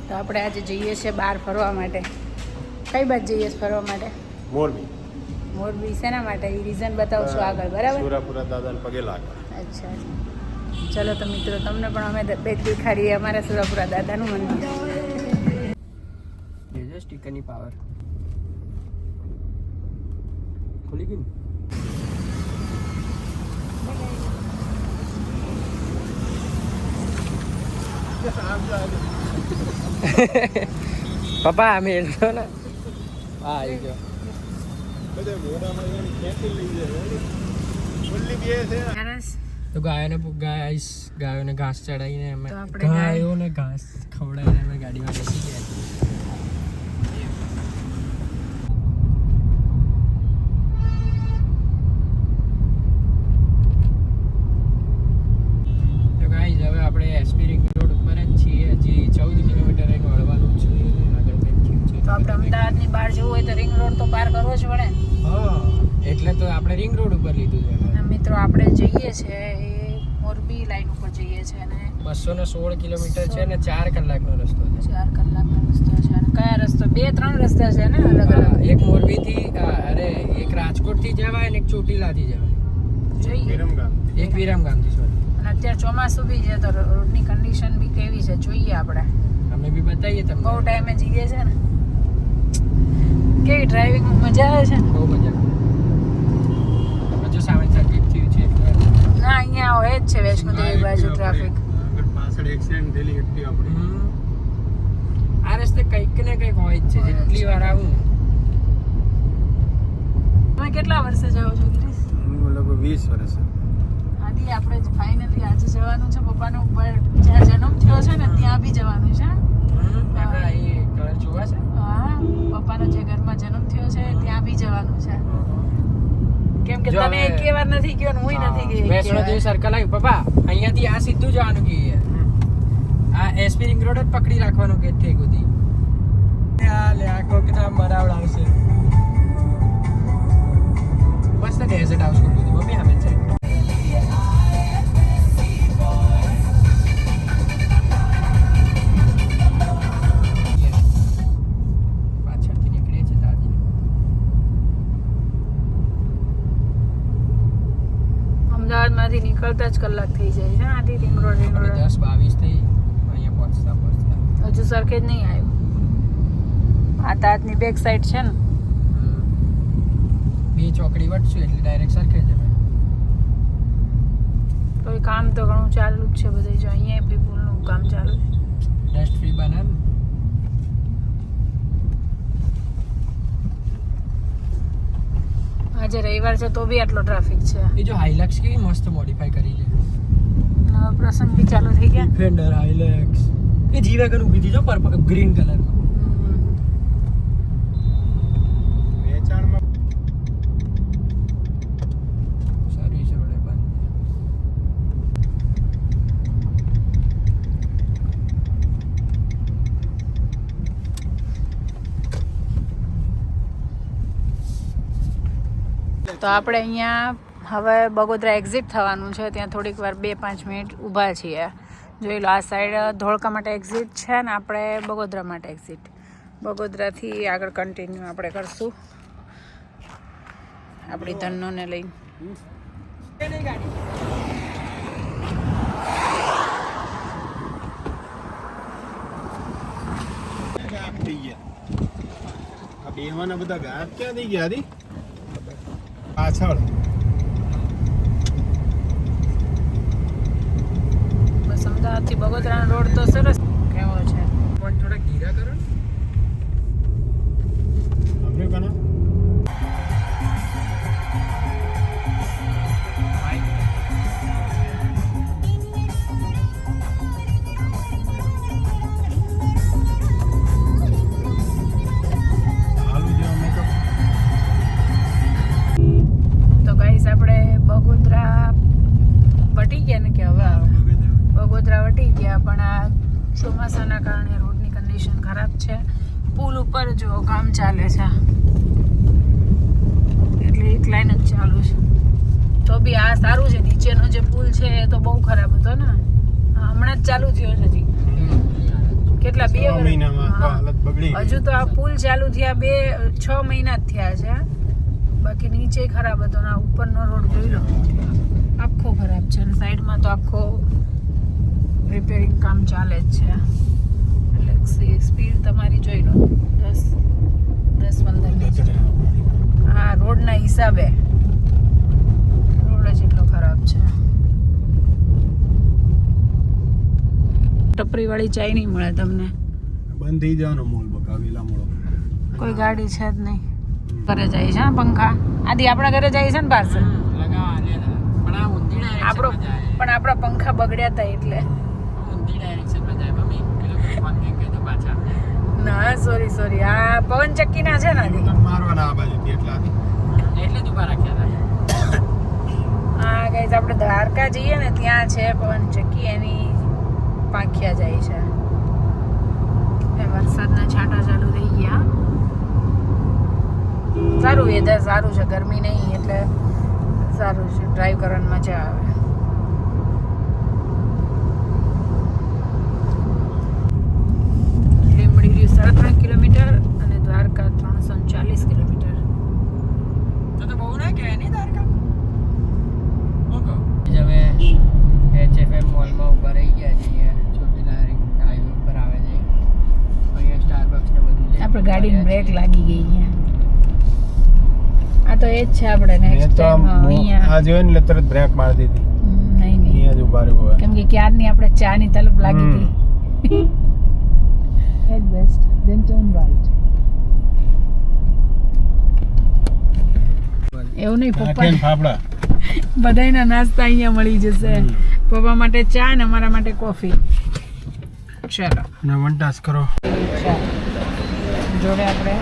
તો આપણે આજે જઈએ છીએ બહાર ફરવા માટે. કઈ બાજુ જઈએ છીએ ફરવા માટે? મોરબી. મોરબી શેના માટે? એ રીઝન બતાવશો આગળ, બરાબર? સુરાપુરા દાદાને પગે લાગવા. અચ્છા, ચલો તો મિત્રો તમને પણ અમે બે દેખાડીએ અમારા સુરાપુરા દાદાનું મંદિર. જોજો સ્ટીકરની પાવર ખુલી ગઈ. પપ્પા અમે હેડો ને હા આવી ગયો. તો ગાયોને ઘાસ ચડાવીને અમે ગાયોને ઘાસ ખવડાવીને અમે ગાડીમાં બેસી ગયા. તો ગાઈસ હવે આપણે એસપી રિંગ રોડ ઉપર જ છીએ. હજી 14 કિલોમીટર એક વળવાનું છે. આગળ કંઈક થયું છે તો આપણે અમદાવાદની બહાર જવું હોય તો રિંગ રોડ તો પાર કરવો જ પડે. હા એટલે તો આપણે રિંગ રોડ ઉપર લીધું છે. અને મિત્રો આપણે જઈએ છે એ મોરબી લાઈન ઉપર જઈએ છે અને 216 કિલોમીટર છે ને 4 કલાકનો રસ્તો છે. 4 કલાકનો રસ્તો છે. અને કયા રસ્તો? 2-3 રસ્તા છે ને અલગ અલગ. એક મોરબીથી એક રાજકોટથી જવાય ને એક ચોટીલાથી જવાય. જોઈએ એક વિરમગામથી સોરી. અને અત્યારે ચોમાસું બી છે તો રોડની કન્ડિશન બી કેવી છે જોઈએ આપણે. અમે બી બતાવીએ તમને. બહુ ટાઈમે જઈએ છે ને. કેવી ડ્રાઇવિંગ મજા આવે છે ને? બહુ મજા આવે. જો સામે સર્કિટ થયું છે ના અહીંયા હોય જ છે વૈષ્ણોદેવી બાજુ ટ્રાફિક. પાછળ એક્સિડન્ટ થયેલી હતી આપણે. આ રસ્તે કંઈક ને કંઈક હોય જ છે. જેટલી વાર આવું. તમે કેટલા વર્ષે જાઓ છો ગિરીશ? લગભગ 20 વર્ષ. આદિ આપણે ફાઇનલી આજે જવાનું છે. પપ્પાનો જ્યાં જન્મ થયો છે ને ત્યાં બી જવાનું છે. કાકા એ ઘર જોવા છે. હા પપ્પાનો જે ઘરમાં જન્મ થયો છે ત્યાં બી જવાનું છે. કેમ કે તમે એક વાર નથી ગયો ને હુંય નથી ગઈ. વૈષ્ણોદેવી સર્કલ આવ્યું પપ્પા. અહીંયાથી આ સીધું જવાનું કે આ એસપી રિંગ રોડ જ પકડી રાખવાનું કે ઠેક સુધી. આ લે આ કોક ના મરાવડ આવશે. મસ્ત ડેઝર્ટ હાઉસ ખોલ્યું હતું મમ્મી અમે છે. પાછળથી નીકળીએ છીએ તાજી. અમદાવાદમાંથી નીકળતા જ કલાક થઈ જાય છે. આથી રિંગ રોડ 10-22 થઈ અહીંયા પહોંચતા હજુ સરખેજ નહીં આવ્યું. આ તાજની બેક સાઈડ છે ને. બે ચોકડી વટશું એટલે ડાયરેક્ટ સરખેજ જવાય. તો એ કામ તો ઘણું ચાલુ જ છે બધે. જો અહીંયા બી પુલનું કામ ચાલુ છે. ડસ્ટ ફ્રી બને ને. આજે રવિવાર છે તો બી આટલો ટ્રાફિક છે. એ જો હાઇલક્સ કેવી મસ્ત મોડિફાઈ કરી છે. નવા પ્રસંગ બી ચાલુ થઈ ગયા. ડિફેન્ડર હાઇલક્સ એ જીવેગન ઊભી હતી જો પર્પલ ગ્રીન કલરમાં. વેચાણમાં સર્વિસ રોડે બંધ. તો આપણે અહીંયા હવે બગોદરા એક્ઝિટ થવાનું છે. ત્યાં થોડીક વાર 2-5 મિનિટ ઊભા છીએ. જોઈ લો આ સાઈડ ધોળકા માટે એક્ઝિટ છે ને આપણે બગોદરા માટે એક્ઝિટ. બગોદરાથી આગળ કન્ટિન્યુ આપણે કરશું આપણી ધનોને લઈને. થઈ ગયા. આ બેવાના બધા ઘાટ ક્યાં થઈ ગયા હતી? પાછળ બસ અમદાવાદથી બગોદરાનો રોડ તો સરસ કેવો છે. પણ થોડા ધીરા કરો ને. આપણે કનો તો ગાઈસ આપણે બગોદરા વટી ગયા ને કે હવે બગોદરા વટી ગયા પણ આ ચોમાસાના કારણે રોડની કન્ડિશન ખરાબ છે. પુલ ઉપર જો કામ ચાલે છે એટલે એક લાઈન જ ચાલુ છે. તો બી આ સારું છે. નીચેનો જે પુલ છે એ તો બહુ ખરાબ હતો ને. હમણાં જ ચાલુ થયો છે હજી. કેટલા 2 6 મહિનામાં આખો હાલત બગડી ગઈ. હજુ તો આ પુલ ચાલુ થયા 6 મહિના જ થયા છે. બાકી નીચે ખરાબ હતો ને આ ઉપરનો રોડ જોઈ લો આખો ખરાબ છે અને સાઈડમાં તો આખો રિપેરિંગ કામ ચાલે જ છે. એટલે સ્પીડ તમારી જોઈ લો 10-15 હા રોડના હિસાબે રોડ જ એટલો ખરાબ છે. ટપરી વાળી ચાય નહીં મળે તમને. બંધ થઈ જવાનો મોલ બકાવેલા મોળો. કોઈ ગાડી છે જ નહીં. ઘરે જાય છે પંખા આદિ આપણા ઘરે જાય છે ને પાર્સલ આપણો પણ આપણા પંખા બગડ્યા હતા એટલે ના સોરી આ પવન ચક્કી ના છે ને આદિ મારવાના આ બાજુથી એટલાથી. એટલે જ ઉભા રાખ્યા હતા. હા ગાઈઝ આપણે દ્વારકા જઈએ ને ત્યાં છે પવન ચક્કી એની પાંખિયા જાય છે. વરસાદના છાંટા ચાલુ થઈ ગયા. સારું વેધર સારું છે ગરમી નહીં એટલે સારું છે ડ્રાઈવ કરવાની મજા આવે. લીંબડી રહ્યું 3.5 કિલોમીટર અને દ્વારકા 340 કિલોમીટર. તો બહુ ના કહેવાય નહીં દ્વારકા. હવે HFM મોલમાં ઊભા રહી ગયા છીએ. ચોટીલા હાઈવે ઉપર આવે છે. અહીંયા સ્ટારબક્સ ને બધું છે. આપણે ગાડીની બ્રેક લાગી ગઈ છે. આ તો એ જ છે આપણે નેક્સ્ટ ટાઈમ અહીંયા આ જોઈને એટલે તરત બ્રેક મારી દીધી. નહીં અહીંયા જ ઉભા રહ્યો. કેમ કે ક્યારની આપણે ચાની તલબ લાગી હતી. Head west, then turn right. એવું નહીં પપ્પા નાખીને ફાફડા. બધાયના નાસ્તા અહીંયા મળી જશે. પપ્પા માટે ચા ને અમારા માટે કોફી. ચાલો અને વંટાસ કરો. જોડે આપણે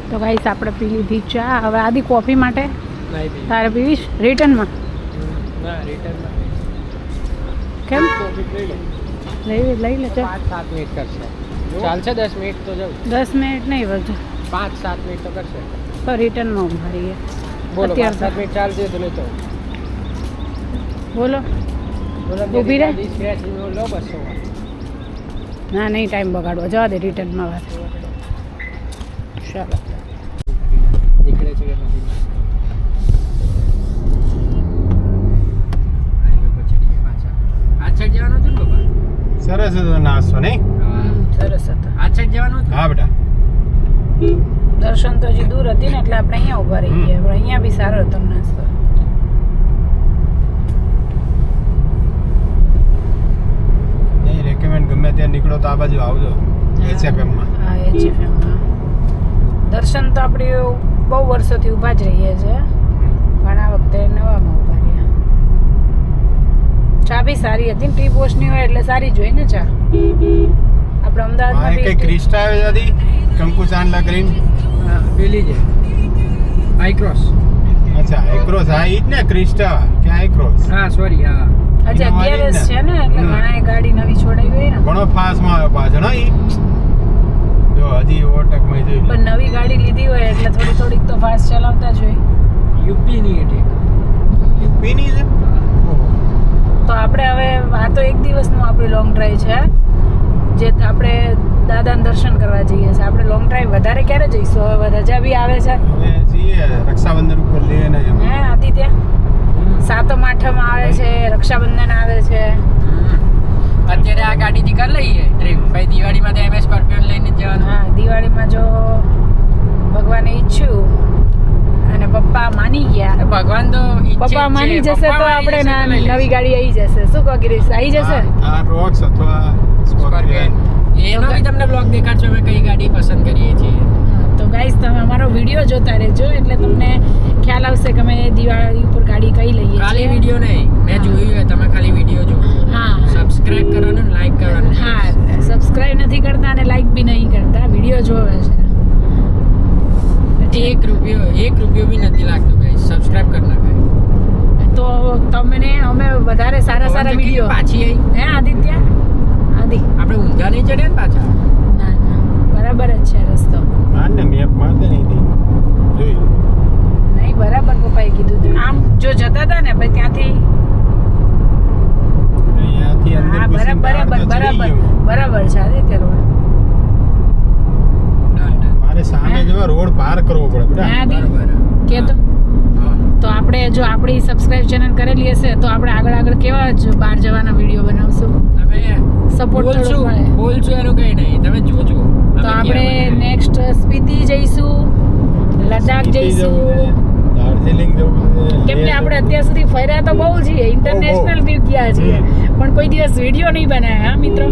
તો ગાઈસ આપણે પી લીધી ચા. હવે આદિ કોફી માટે તારે પીવીશ રિટર્નમાં? ના રિટર્નમાં કેમ લઈ લે ચા. 5-7 મિનિટ કરશે. ચાલશે 10 મિનિટ તો જાઉં. 10 મિનિટ નહીં વધુ 5-7 મિનિટ તો કરશે. તો રિટર્નમાં ઉભા રહીએ. બોલો અત્યારે 5-7 મિનિટ ચાલશે તો લેતો બોલો બોલો ઊભી રહે? લો 200. ના નહીં ટાઈમ બગાડવો જવા દે રિટર્નમાં વાત. ચાલો નીકળે છે કે નથી હાઈવે પર ચડીએ પાછા. આ સાઈડ જવાનું હતું ને બાબા? સરસ હતો નાસ્તો નહીં? સરસ હતા. આ સાઈડ જવાનું હતું? હા બેટા. દર્શન તો હજી દૂર હતી ને એટલે આપણે અહીંયા ઊભા રહી ગયા. પણ અહીંયા બી સારો હતો નાસ્તો. નહીં રેકમેન્ડ ગમે ત્યાં નીકળો તો આ બાજુ આવજો HFM માં. હા HFM માં દર્શન તો આપણે બહુ વર્ષોથી ઊભા જ રહીએ છીએ પણ આ વખતે નવામાં ઊભા રહ્યા. ચા બી સારી હતી ને ટી પોસ્ટની હોય એટલે સારી જોઈ ને ચા. આપણે અમદાવાદમાં આ કઈ બી ક્રિસ્ટા આવે હતી કંકુ ચાંદલા કરીને. હા પેલી છે આઈક્રોસ. અચ્છા એક્રોસ હા ઈ જ ને ક્રિસ્ટા કે આઈક્રોસ. હા સોરી હા હજી 11 છે ને એટલે ઘણા ગાડી નવી છોડાવી હોય ને. ઘણો ફાસ્ટ માં આવ્યો પાછળ હા ઈ. જો હજી ઓવરટેક માં જોઈ લે. પણ નવી ગાડી લીધી હોય એટલે થોડીક તો ફાસ્ટ ચલાવતા જ હોય. યુપી ની એટલે યુપી ની છે. તો આપણે હવે આ તો એક દિવસનું આપણું લોંગ ડ્રાઈવ છે જે આપણે દાદાના દર્શન કરવા જઈએ છીએ. આપણે લોંગ ડ્રાઈવ વધારે ક્યારે જઈશું? હવે રજા બી આવે છે. હવે જઈએ રક્ષાબંધન ઉપર લઈને હે આદિત્ય સાતમ આઠમ આવે છે, રક્ષાબંધન આવે છે. અત્યારે આ ગાડીથી કરી લઈએ ટ્રીપ. પછી દિવાળીમાં તો MS સ્કોર્પિયો લઈને જ જવાનું. હા દિવાળીમાં જો ભગવાને ઈચ્છ્યું અને પપ્પા માની ગયા, ભગવાન તો ઈચ્છે પપ્પા જ માની છે. જશે પપ્પા તો માની આપણે જશે તો લઈ નવી લઈશું. ગાડી આવી જશે. શું કહો ગિરીશ? આવી જશે? આ રોક્સ અથવા સ્કોર્પિયો. એનો બી તમને બ્લોગ દેખાડશો અમે કઈ ગાડી પસંદ કરીએ છીએ. તો ગાઈસ તમે અમારો વિડીયો જોતા રહેજો એટલે તમને ખ્યાલ આવશે કે અમે દિવાળી ઉપર ગાડી કઈ લઈએ ખાલી છીએ. વિડીયો નહીં, મેં જોયું છે તમે ખાલી વિડીયો જો. હા સબસ્ક્રાઇબ કરવાનું, લાઈક કરવાનું. હા સબસ્ક્રાઇબ નથી કરતા અને લાઈક બી નહીં કરતા, વિડીયો જોવે છે. 1 રૂપિયો બી નથી લાગતો ગાઈસ. સબસ્ક્રાઇબ કરી નાખાય. તો તમને અમે વધારે સારા વિડીયો પાછી આવી. હે આદિત્ય આદિ આપણે ઊંધા નહીં ચડ્યા ને પાછા. ના બરાબર જ છે રસ્તો. આને મેપ માં દે નહીં જોઈ. નહીં બરાબર પપ્પાએ કીધું હતું. આમ જો જતા હતા ને પછી ત્યાંથી બરાબર છે આદિત્ય રોડ. મારે સામે જવા રોડ પાર કરવો પડે બેટા. હા દી બરોબર. કે તો આપણે જો આપણી સબસ્ક્રાઇબ ચેનલ કરેલી હશે તો આપણે આગળ કેવા જ બહાર જવાના વિડીયો બનાવશું. તમે સપોર્ટ બોલશું મળે. બોલશું એનું કઈ નહીં, તમે જોજો. તો આપણે નેક્સ્ટ સ્પીતિ જઈશું, લદ્દાખ જઈશું. દાર્જિલિંગ જવું છે. કેમ કે આપણે અત્યાર સુધી ફર્યા તો બહુ છીએ, ઇન્ટરનેશનલ વ્યૂ ગયા છીએ, પણ કોઈ દિવસ વિડીયો નહીં બનાવ્યા હા મિત્રો.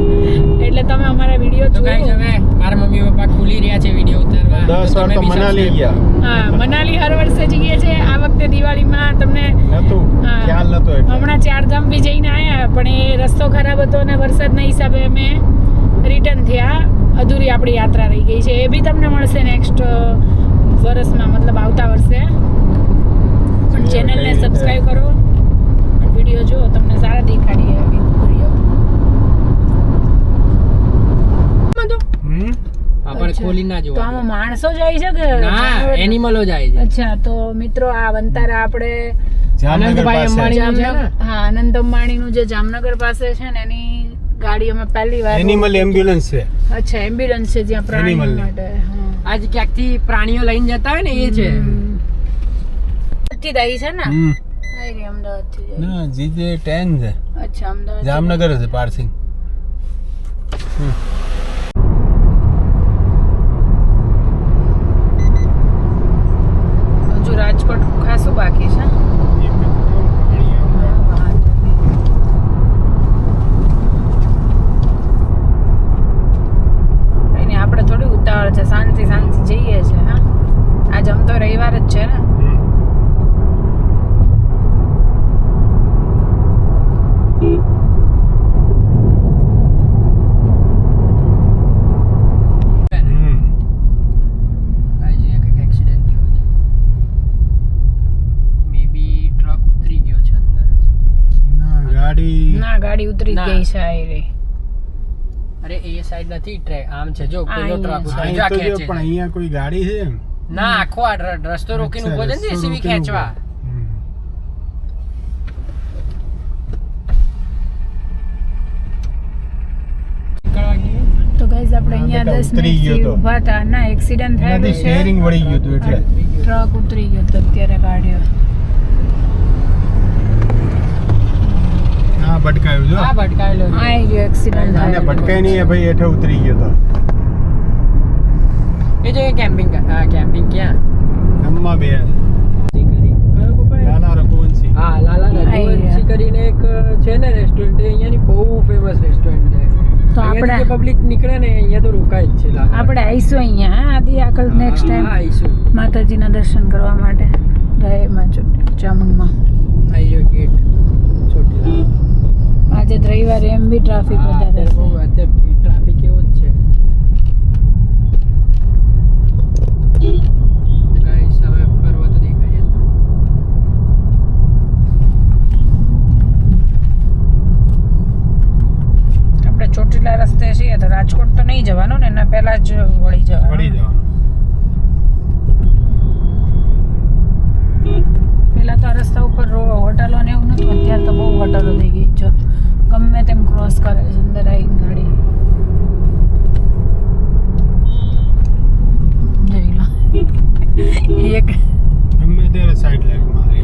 એટલે તમે અમારા વિડીયો તો ગાઈસ જુઓ. હવે મારા મમ્મી પપ્પા ખુલી રહ્યા છે વિડીયો ઉતારવા. 10 વાર તમે તો બી મનાલી subscribe ગયા. હા મનાલી હર વર્ષે જઈએ છીએ. આ વખતે દિવાળીમાં તમને નતું હા. ખ્યાલ નતો એટલે. હમણાં 4 ધામ બી જઈને આવ્યા, પણ એ રસ્તો ખરાબ હતો અને વરસાદના હિસાબે અમે રિટર્ન થયા. અધૂરી આપણી યાત્રા રહી ગઈ છે. એ બી તમને મળશે નેક્સ્ટ વર્ષમાં, મતલબ આવતા વર્ષે. પણ ચેનલને સબસ્ક્રાઇબ કરો, વિડીયો જુઓ, તમને સારા દેખાડીએ વિડીયો. હમ પણ ખોલી ના તો જોવા. આમાં માણસો જાય છે કે ના જાનવર? એનિમલો જાય છે. અચ્છા, તો મિત્રો આ વંતારા આપણે જામનગર આનંદભાઈ પાસે અંબાણી. છે ને? હા આનંદ અંબાણીનું જે જામનગર પાસે છે ને એની ગાડી અમે પહેલી વાર. એનિમલ એમ્બ્યુલન્સ છે. અચ્છા, એમ્બ્યુલન્સ છે જ્યાં પ્રાણીઓ Animal ને. માટે. હા. આજ ક્યાંક થી પ્રાણીઓ લઈને જતા હોય ને એ છે. અમદાવાદથી જ આવી છે ને? હમ આવી રહી અમદાવાદથી જ આવી. ના જીજે 10 છે. અચ્છા, અમદાવાદ. જામનગર છે પારસિંગ. હજુ રાજકોટ ખાસું બાકી છે. એની આપણે થોડી ઉતાવળ છે, શાંતિ જઈએ છે. હા આજ આમ તો રવિવાર જ છે ને. આજે કંઈક એક્સિડન્ટ થયો છે. મે બી ટ્રક ઉતરી ગયો છે અંદર. ના ગાડી ના ગાડી ઉતરી જ ના. ગઈ છે આ રહી. અરે એ સાઈડ નથી ટ્રેક, આમ છે જો આ પેલો ટ્રક અહીંયા ઉતરી અહીં જા તો જો ખેંચે પણ છે. અહીંયા કોઈ ગાડી છે એમ. ના આખો આ રસ્તો રોકીને ઉભો છે ને અચ્છા, જેસીબી રસ્તો ખેંચવા. રોકીને તો ગાઈઝ આપણે હા, અહીંયા બેટા, 10 ઉતરી ગયો મિનિટથી તો. ઊભા હતા. ના એક્સિડન્ટ એનાથી થયેલું છે. સ્ટેરિંગ વળી ગયું હતું એટલે. ટ્રક ઉતરી ગયો તો અત્યારે કાઢ્યો. હા ભટકાયું જો. આ ભટકાયેલો છે. આ ગયો એક્સિડન્ટ આને થયેલો. ભટકાય નહીં એ ભાઈ હેઠે ઉતરી ગયો તો. એ જો કેમ્પિંગ કેમ્પિંગ ક્યાં? ગામમાં બે કયો પપ્પા? લાલા રઘુવંશી. હા લાલા આઈ રઘુવંશી કરીને એક છે ને રેસ્ટોરન્ટ, અહીંયાની બહુ ફેમસ રેસ્ટોરન્ટ છે. તો અહીંયાથી આપણે જે પબ્લિક નીકળે ને અહીંયા તો રોકાય જ છે લાલા. આપણે આવીશું અહીંયા હા, આદિ આગળ નેક્સ્ટ હા, ટાઈમ આવીશું. માતાજીના દર્શન કરવા માટે. જય માં ચામુંડમાં. આઈ રહ્યો ગેટ ચોટીલા. આજે જ રવિવારે એમ બી ટ્રાફિક હા, વધારે અત્યારે બહુ છે. અત્યારે ટ્રાફિક એવો જ છે. ગાઈસ હવે પર્વતો દેખાય છે. આપણે ચોટીલા રસ્તે છીએ તો રાજકોટ તો નહીં જવાનું ને, એના પહેલા જ વળી જવાનું. વળી જવાનું. પેલા તો આ રસ્તા ઉપર હોટલો ને એવું નતું, અત્યારે તો બહુ હોટલો થઈ ગઈ છે. ગમે તેમ ક્રોસ કરે છે અંદર આવીને ગાડી. જોઈ લો એક ગમે ત્યારે સાઈડ લાઈટ મારે.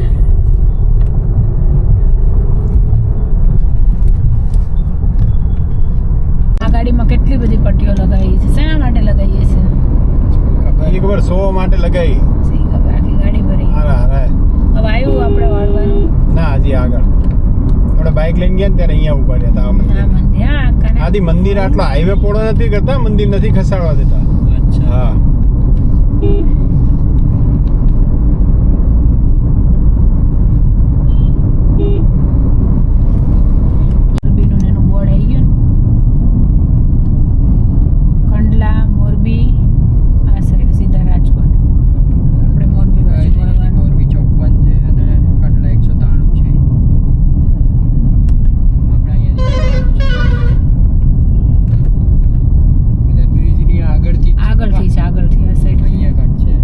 આ ગાડીમાં કેટલી બધી પટ્ટીઓ લગાવી છે. શેના માટે લગાવીએ છે? એ ખબર 100 માટે લગાવી. સહી ખબર, આખી ગાડી ભરી. હારા હારા. હવે આવ્યું આપણે વાળવાનું. ના હજી આગળ આપણે બાઇક લઈને ગયા ને ત્યારે અહીંયા ઉભા રહ્યા હતા આ આ મંદિર. મંદિર હા કને આદિ મંદિર આટલો હાઈવે પોળો નથી કરતા, મંદિર નથી ખસાડવા દેતા. અચ્છા. હા મોરબીનું ને એનું બોર્ડ આવી ગયું ને. કંડલા મોરબી આ સાઈડ સીધા રાજકોટ. આપણે મોરબી બાજુ વળવાનું. મોરબી 54 છે અને કંડલા 193 છે. આપણે અહીંયા બ્રિજની આગળથી જ છે. આગળથી છે, આગળથી આ સાઈડ. અહીંયા આગળ છે.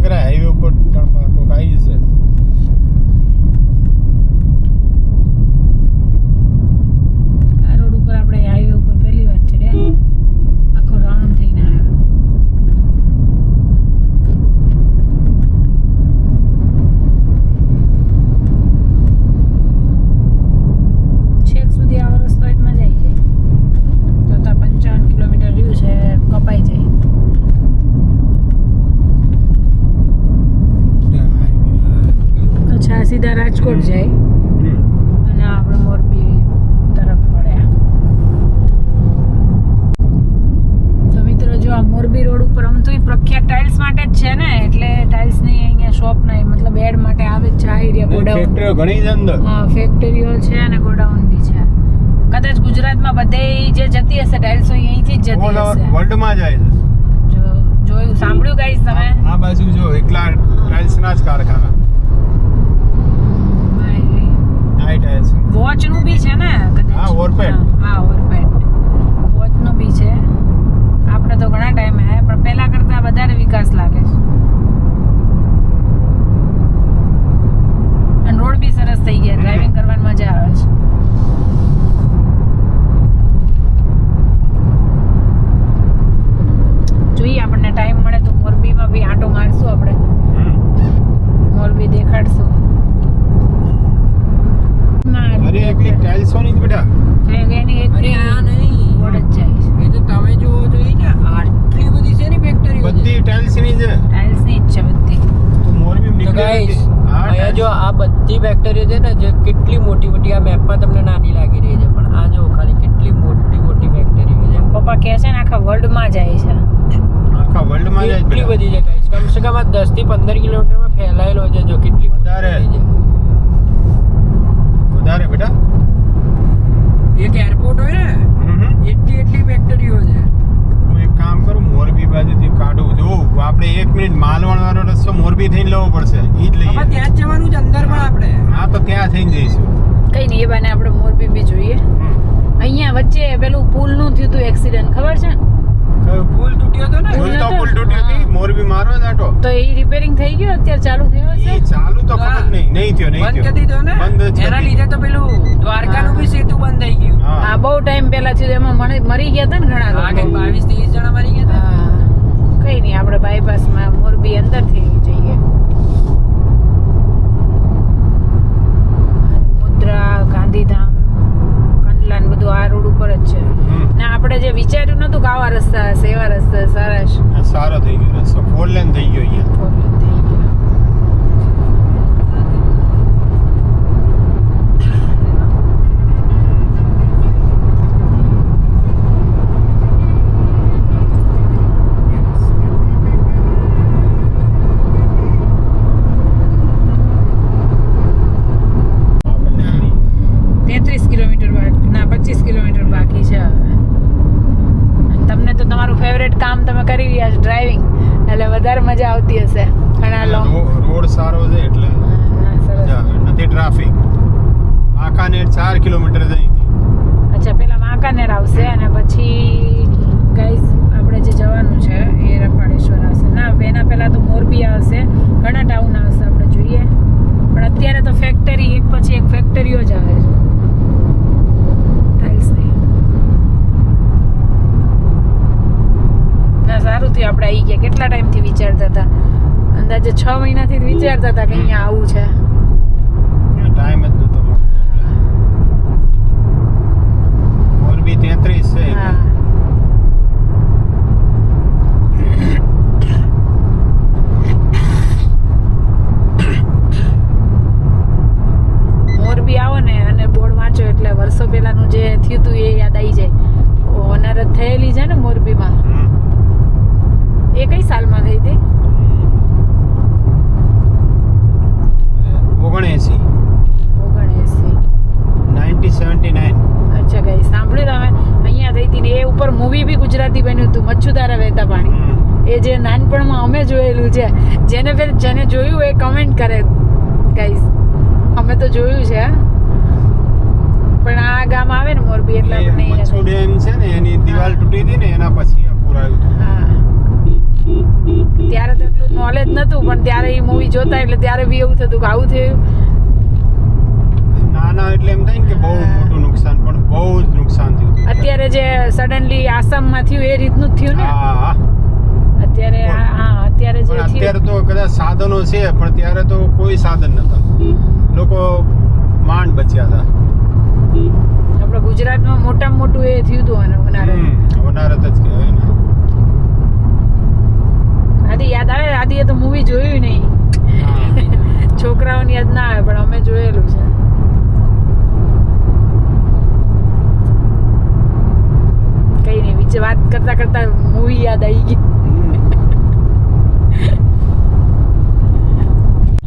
કરે હાઈવે ઉપર કોક આવી છે. આ રોડ ઉપર આપણે હાઈવે ઉપર પહેલી વાર ચડ્યા, આખો રાઉન્ડ થઈને આવ્યા. છેક સુધી આવો રસ્તો હોય તો મજા આવી જાય. તો 55 કિલોમીટર રહ્યું છે, કપાઈ જાય. અચ્છા, સીધા રાજકોટ જાય અને આપણે મોરબી તરફ વળ્યા. તો મિત્રો જો આ મોરબી રોડ ઉપર આમ તો ઈ પ્રખ્યાત ટાઇલ્સ માટે જ છે ને, એટલે ટાઇલ્સની અહીંયા શોપ નહીં, મતલબ એડ માટે આવે જ છે. આ એરિયા ગોડાઉન, ફેક્ટરીઓ ઘણી છે અંદર. હા ફેક્ટરીઓ છે અને ગોડાઉન બી છે. કદાચ ગુજરાતમાં બધે જે જતી હશે ટાઇલ્સો અહીંથી જ જતી હશે. વર્લ્ડમાં જાય છે. જો જોયું, સાંભળ્યું ગાઈસ તમે? આ બાજુ જો એકલા ટાઇલ્સના જ કારખાના. આ ટાઇલ્સ વોચ નું બી છે ને કદાચ. હા, ઓરપેટ. હા ઓરપેટ વોચ નું બી છે. આપણે તો ઘણા ટાઈમ હે, પણ પહેલા કરતા વધારે વિકાસ લાગે છે. અને રોડ બી સરસ થઈ ગયા, ડ્રાઇવિંગ કરવાની મજા આવે છે. જોઈએ આપણને ટાઈમ મળે તો મોરબીમાં બી આંટો મારશું આપણે. મોરબી દેખાડશું. અરે એકલી ટાઇલ્સોની જ બેટા. એની એક અરે આ નહીં, રોડ જ જાય છે. એ તો તમે જોવો જોઈએ ને, આટલી બધી છે ને ફેક્ટરી બધી ટાઇલ્સની છે. ટાઇલ્સની જ છે બધી. તો મોરબી તો નીકળે ગાઈસ છે. હા, અહીંયા જો આ બધી ફેક્ટરીઓ છે ને, જે કેટલી મોટી મોટી, આ મેપમાં તમને નાની લાગી રહી છે, પણ આ જો ખાલી કેટલી મોટી મોટી ફેક્ટરીઓ છે. પપ્પા કહે છે ને આખા વર્લ્ડમાં જાય છે. આખા વર્લ્ડમાં જાય કેટલી બેટા. બધી છે ગાઈસ, કમ સે કમ આ 10 થી 15 કિલોમીટરમાં ફેલાયેલો છે. જો કેટલી વધારે. મોટી વધારે બેટા. છે. એક એરપોર્ટ હોય ને, એટલી ફેક્ટરીઓ છે. હું એક કામ કરું, મોરબી બાજુથી કાઢું. જો આપણે 1 મિનિટ માલવણ વાળો રસ્તો મોરબી થઈને લેવો પડશે. ઈ જ લઈએ. હવે ત્યાં જ જવાનું છે અંદર પણ આપણે. હા, તો ત્યાં થઈને જઈશું. કઈ નહીં, એ બાને આપણે મોરબી બી જોઈએ. અહીંયા વચ્ચે પેલું પુલનું થયું હતું એક્સિડન્ટ, ખબર છે ને? કયું? પુલ તૂટ્યો હતો ને. પુલ પુલ તો નતો? પુલ તૂટી હતી. હા. મોરબી મારો જ આટો. તો એ રિપેરિંગ થઈ ગયું, અત્યારે ચાલુ થયો ઈ હશે. ચાલુ તો ખબર નહીં. નહીં થયો, નહીં બંધ કરી થયો. દીધો ને. બંધ જ એના કરી લીધે તો પેલું દ્વારકાનું બી સેતુ બંધ થઈ ગયું. હા. હા, બહુ ટાઈમ પહેલા થયું. એમાં મરી ગયા હતા ને ઘણા આ કંઈક લોકો. 22-23 જણા મરી ગયા હતા. હા, કઈ નહીં, આપણે બાયપાસમાં મોરબી અંદરથી જઈએ. મુદ્રા, ગાંધીધામ, કંડલા ને બધું આ રોડ ઉપર જ છે. ને આપણે જે વિચાર્યું નતું કે આવા રસ્તા હશે, એવા રસ્તા સરસ આ સારો થઈ ગયો રસ્તો. 4 લેન થઈ ગયો અહીંયા. થઈ ગયા. આપણને આની 33 કિલોમીટર બાકી, ના 25 કિલોમીટર બાકી છે હવે. અને તમને તો તમારું ફેવરેટ કામ તમે કરી રહ્યા છો, ડ્રાઇવિંગ, એટલે વધારે મજા આવતી હશે. ઘણા લોંગ રોડ સારો છે એટલે મજા આવે. નથી ટ્રાફિક. આકાનેર 4 કિલોમીટર જઈ હતી. અચ્છા, પેલા વાંકાનેર આવશે અને પછી ગાઈસ આપણે જે જવાનું છે એ રફાળેશ્વર આવશે. ના, એના પહેલા તો મોરબી આવશે, ઘણા ટાઉન આવશે, આપણે જોઈએ. પણ અત્યારે તો ફેક્ટરી, એક પછી એક ફેક્ટરીઓ જ આવે છે ટાઇલ્સની. ના, સારું થયું આપણે આવી ગયા. કેટલા ટાઈમથી વિચારતા હતા, અંદાજે 6 મહિનાથી જ વિચારતા હતા કે અહીંયા આવું છે. ટાઈમ જ નહોતો. મોરબી 33 છે. હા, મોરબી આવો ને અને બોર્ડ વાંચો એટલે વર્ષો પહેલાનું જે થયું હતું એ યાદ આવી જાય. હોનારત થયેલી છે ને મોરબીમાં, એ કઈ સાલમાં થઈ હતી? 79. 1979. અચ્છા ગાઈસ, સાંભળ્યું તમે? અહીંયા થઈ હતી ને એ ઉપર મૂવી બી ગુજરાતી બન્યું હતું, મચ્છુદારા વહેતા પાણી. એ જે નાનપણમાં અમે જોયેલું છે. જેને જોયું એ કમેન્ટ કરે ગાઈસ. અમે તો જોયું છે, હા. પણ આ ગામ આવે ને મોરબી એટલે આપણે મચ્છુ ડેમ છે ને, એની દિવાલ તૂટી હતી ને, એના પછી આ પુરાયું હતું. હા, ત્યારે તો એટલું નોલેજ જ નતું, પણ ત્યારે એ મૂવી જોતા એટલે ત્યારે બી એવું થતું કે આવું થયું. નાના એટલે એમ થાય ને કે બહુ મોટું નુકસાન, પણ બહુ જ નુકસાન થયું. અત્યારે જે સડનલી આસામમાં થયું એ રીતનું જ થયું ને. હા અત્યારે અત્યારે જે પણ થયું અત્યારે તો કદાચ સાધનો છે, પણ ત્યારે તો કોઈ સાધન નતા. લોકો માંડ બચ્યા હતા. આપણે ગુજરાતમાં મોટામાં મોટું એ થયું હતું વનારત. વનારત જ કહેવાય ને. આદિ યાદ આવે? આદિએ તો મૂવી જોયું નહીં. છોકરાઓને યાદ ના આવે, પણ અમે જોયેલું છે. કઈ નહીં, બીજે વાત કરતા કરતા મૂવી યાદ આવી ગઈ.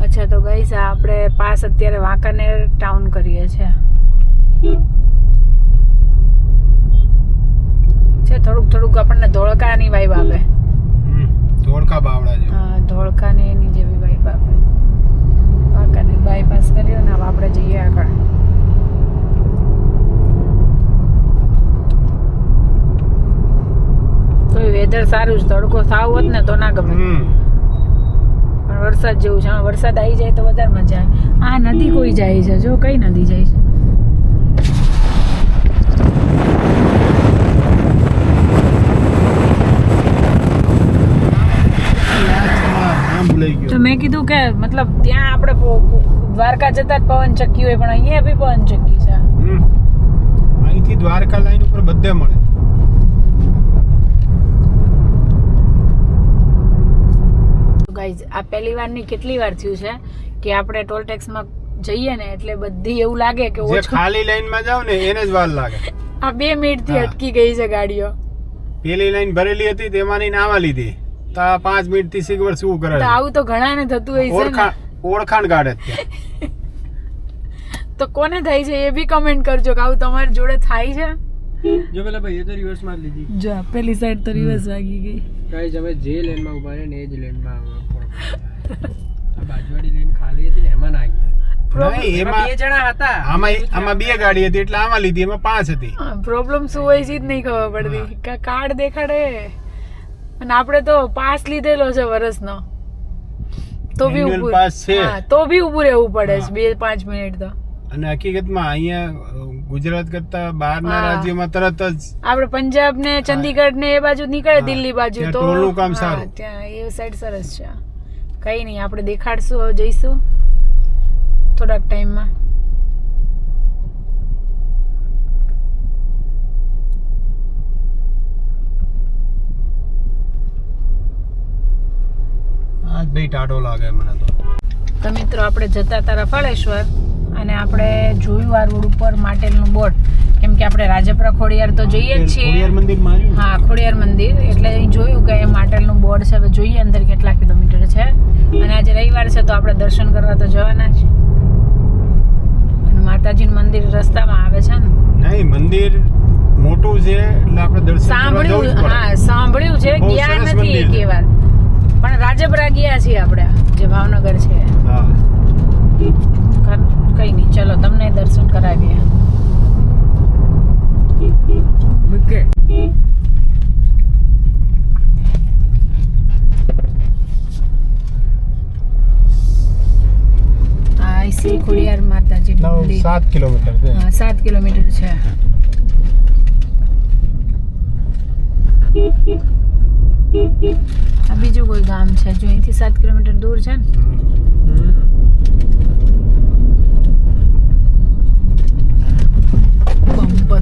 અચ્છા, તો ગાઈસ આપણે પાસ અત્યારે વાંકાનેર ટાઉન કરીએ છીએ. થોડુંક થોડુંક આપણને ધોળકાની વાઇબ આપે. ધોળકા બાવળા જેવું. હા, ધોળકાને એની જેવી વાઇબ આપે. વાંકાનેર બાયપાસ કર્યો ને હવે આપણે જઈએ આગળ. તો વેધર સારું છે, તડકો સાવ હોત ને તો ના ગમે, પણ વરસાદ જેવું છે. વરસાદ આવી જાય તો વધારે મજા આવે. આ નદી કોઈ જાય છે, જો કઈ નદી જાય છે. તો મેં કીધું કે મતલબ ત્યાં આપણે દ્વારકા જતા જ પવન ચક્કી હોય, પણ અહીંયા બી પવન ચક્કી છે. અહીંથી દ્વારકા લાઈન ઉપર બધે મળે. ગાઈઝ, આ પહેલી વારની કેટલી વાર થયું છે કે આપણે ટોલ ટેક્સમાં જઈએ ને એટલે બધી એવું લાગે કે જે ખાલી લાઈનમાં જાવ ને એને જ વાર લાગે. આ 2 મિનિટથી અટકી ગઈ છે ગાડીઓ. પેલી લાઈન ભરેલી હતી તેમાંની નાવા લીધી તો 5 મિનિટથી સિગવર શું કરે. તો આવું તો ઘણાને થતું હોય છે. ઓળખાણ કાઢે ત્યાં. તો કોને થાય છે એ બી કમેન્ટ કરજો કે આવું તમારી જોડે થાય છે. જો પેલા ભાઈએ તો રિવર્સ માર લીધી. જો પેલી સાઈડ તો રિવર્સ વાગી ગઈ. ગાઈસ, હવે જે લેનમાં ઉભા રહે ને એ જ લેનમાં આ બાજુવાળી લેન ખાલી હતી ને એમાં ના ગઈ. નહીં, એમાં 2 જણા હતા. આમાં 2 ગાડી હતી એટલે આમાં લીધી, એમાં 5 હતી. પ્રોબ્લેમ શું હોય છે જ નહીં ખબર પડતી. કાર્ડ દેખાડે અને આપણે તો પાસ લીધેલો છે વર્ષનો, તો બી Annual pass છે. તો બી ઊભું રહેવું પડે છે 2-5 મિનિટ તો. અને હકીકતમાં અહીંયા ગુજરાત કરતા બહારના રાજ્યોમાં તરત જ આપણે પંજાબ ને ચંદીગઢ ને એ બાજુ નીકળે, દિલ્હી બાજુ તો ટોલનું કામ સારું. ત્યાં એ સાઈડ સરસ છે. કઈ નહીં, આપણે દેખાડશું, હવે જઈશું થોડાક ટાઈમમાં. આજ ભાઈ ટાઢો લાગે મને તો મિત્રો આપણે જતા હતા રફાળેશ્વર અને આપણે જોયું આ રોડ ઉપર માટેલનું બોર્ડ, કેમ કે આપણે રાજપરા ખોડિયાર તો જઈએ જ છીએ. ખોડિયાર મંદિર માર્યું. હા, ખોડિયાર મંદિર, એટલે અહીં જોયું કે એ માટેલનું બોર્ડ છે. હવે જોઈએ અંદર કેટલા કિલોમીટર છે. અને આજે રવિવાર છે તો આપણે દર્શન કરવા તો જવાના જ. અને માતાજીનું મંદિર રસ્તામાં આવે છે ને. નહીં, મંદિર મોટું છે એટલે આપણે દર્શન કરવા જવું જ પડે. હા, સાંભળ્યું છે, બહુ ગયા સરસ નથી મંદિર એક વાર, પણ રાજપરા ગયા છીએ આપણે, જે ભાવનગર છે. હા, કઈ નહીં, ચલો તમને દર્શન કરાવીએ. મૂકે શ્રી ખોડિયાર માતાજી મંદિર. 7 કિલોમીટર છે. હા, 7 કિલોમીટર છે. આ બીજું કોઈ ગામ છે જો અહીંથી 7 કિલોમીટર દૂર છે ને.